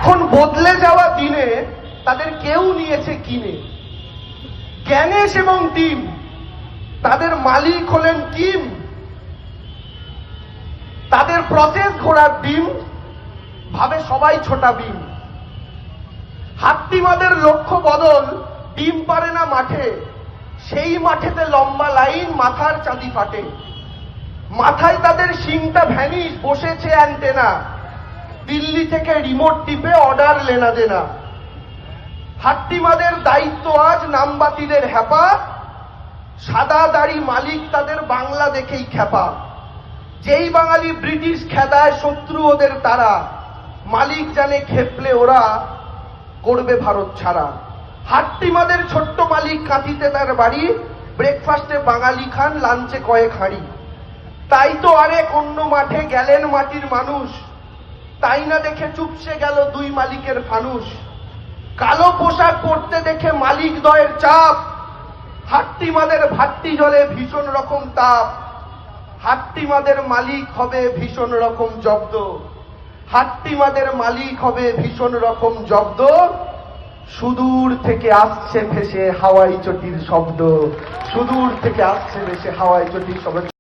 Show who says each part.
Speaker 1: এখন বদলে যাওয়া দিনে তাদের কেউ নিয়েছে কিনে। জ্ঞানেশ এবং টিম, তাদের মালিক হলেন কিম। তাদের প্রসেস ঘোড়ার ডিম, ভাবে সবাই ছোটা বিম। হাট্টিমাদের লক্ষ্য বদল, ডিম পারে না মাঠে, সেই মাঠেতে লম্বা লাইন, মাথার চাঁদি ফাটে। মাথায় তাদের শিংটা ভ্যানিশ, বসেছে অ্যান্টেনা, দিল্লি থেকে রিমোট টিপে অর্ডার লেনা দেনা। হাট্টিমাদের দায়িত্ব আজ নামবাতিলের হ্যাপা, সাদা দাড়ি মালিক তাদের বাংলা দেখেই খ্যাপা। যেই বাঙালি ব্রিটিশ খেদায়, শত্রু ওদের তারা, মালিক জানে খেপলে ওরা করবে ভারত ছাড়া। হাট্টিমাদের ছোট্ট মালিক কাঁথিতে তার বাড়ি, ব্রেকফাস্টে বাঙালি খান, লাঞ্চে কয়েক হাঁড়ি। তাই তো আরেক অন্য মাঠে গেলেন মাটির মানুষ, তাই না দেখে চুপসে গেল দুই মালিকের ফানুস। কালো পোশাক পরতে দেখে মালিক দয়ের চাপ, হাট্টিমাদের ভাট্টি জলে ভীষণ রকম তাপ। হাট্টিমাদের মালিক হবে ভীষণ রকম জব্দ, হাট্টিমাদের মালিক হবে ভীষণ রকম জব্দ। সুদূর থেকে আসছে ভেসে হাওয়াই চটির শব্দ, সুদূর থেকে আসছে ভেসে হাওয়াই চটির শব্দ।